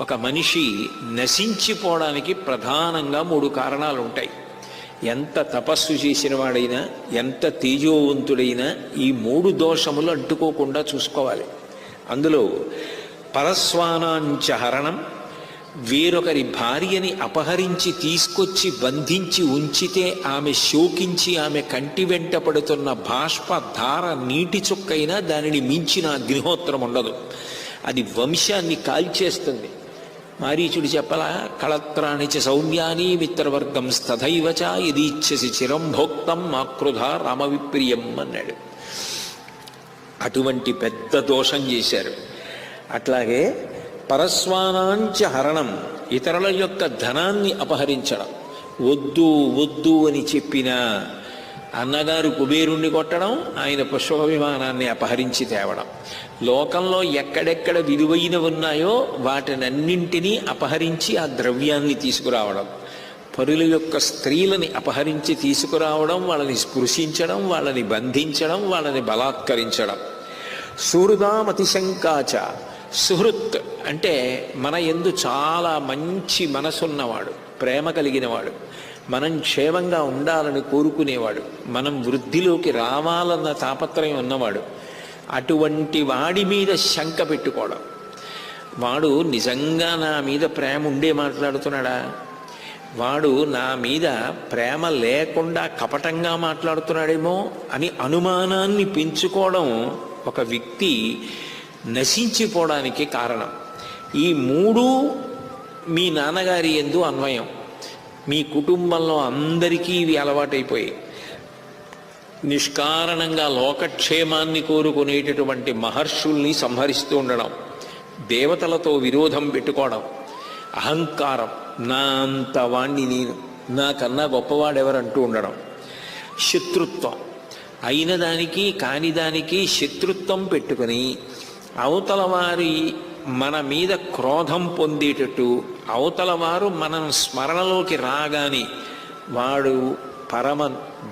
ఒక మనిషి నశించిపోవడానికి ప్రధానంగా 3 కారణాలు ఉంటాయి. ఎంత తపస్సు చేసిన వాడైనా, ఎంత తేజోవంతుడైనా ఈ 3 దోషములు అంటుకోకుండా చూసుకోవాలి. అందులో పరస్వానాంచ హరణం, వేరొకరి భార్యని అపహరించి తీసుకొచ్చి బంధించి ఉంచితే ఆమె శోకించి ఆమె కంటి వెంట పడుతున్న బాష్పధార నీటి చుక్కైనా దానిని మించిన అగ్నిహోత్రం ఉండదు. అది వంశాన్ని కాల్చేస్తుంది. మారీచుడు చెప్పలా, కళత్రాణి చ సౌమ్యాని మిత్రవర్గం స్తథైవచ యదీచ్ఛసి చిరం భోక్తం మాకృధ రామవిప్రియం అన్నాడు. అటువంటి పెద్ద దోషం చేశారు. అట్లాగే పరస్వానాంచ హరణం, ఇతరుల యొక్క ధనాన్ని అపహరించడం. వద్దు వద్దు అని చెప్పిన అన్నగారు కుబేరుణ్ణి కొట్టడం, ఆయన పుష్ప విమానాన్ని అపహరించి తేవడం. లోకంలో ఎక్కడెక్కడ విలువైనవి ఉన్నాయో వాటినన్నింటినీ అపహరించి ఆ ద్రవ్యాన్ని తీసుకురావడం. పరుల యొక్క స్త్రీలని అపహరించి తీసుకురావడం, వాళ్ళని స్పృశించడం, వాళ్ళని బంధించడం, వాళ్ళని బలాత్కరించడం. సుహృదామతిశంకాచ, సుహృత్ అంటే మన యందు చాలా మంచి మనసున్నవాడు, ప్రేమ కలిగినవాడు, మనం క్షేమంగా ఉండాలని కోరుకునేవాడు, మనం వృద్ధిలోకి రావాలన్న తాపత్రయం ఉన్నవాడు. అటువంటి వాడి మీద శంక పెట్టుకోవడం. వాడు నిజంగా నా మీద ప్రేమ ఉండే మాట్లాడుతున్నాడా, వాడు నా మీద ప్రేమ లేకుండా కపటంగా మాట్లాడుతున్నాడేమో అని అనుమానాన్ని పెంచుకోవడం ఒక వ్యక్తి నశించిపోవడానికి కారణం. ఈ 3 మీ నాన్నగారి యందు అన్వయం. మీ కుటుంబంలో అందరికీ ఇవి అలవాటైపోయాయి. నిష్కారణంగా లోకక్షేమాన్ని కోరుకునేటటువంటి మహర్షుల్ని సంహరిస్తూ ఉండడం, దేవతలతో విరోధం పెట్టుకోవడం, అహంకారం, నా అంత వాణ్ణి నేను, నాకన్నా గొప్పవాడెవరంటూ ఉండడం, శత్రుత్వం, అయిన దానికి కాని దానికి శత్రుత్వం పెట్టుకుని అవతల వారి మన మీద క్రోధం పొందేటట్టు, అవతల వారు మనం స్మరణలోకి రాగానే వాడు పరమ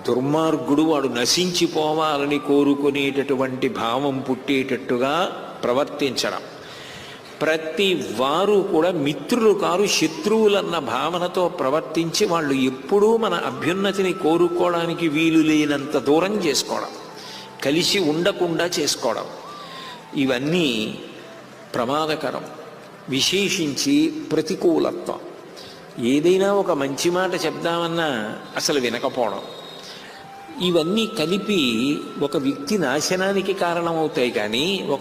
దుర్మార్గుడు, వాడు నశించిపోవాలని కోరుకునేటటువంటి భావం పుట్టేటట్టుగా ప్రవర్తించడం. ప్రతి వారు కూడా మిత్రులు కారు, శత్రువులన్న భావనతో ప్రవర్తించి వాళ్ళు ఎప్పుడూ మన అభ్యున్నతిని కోరుకోవడానికి వీలు లేనంత దూరం చేసుకోవడం, కలిసి ఉండకుండా చేసుకోవడం, ఇవన్నీ ప్రమాదకరం. విశేషించి ప్రతికూలత్వం. ఏదైనా ఒక మంచి మాట చెప్దామన్నా అసలు వినకపోవడం, ఇవన్నీ కలిపి ఒక వ్యక్తి నాశనానికి కారణమవుతాయి. కానీ ఒక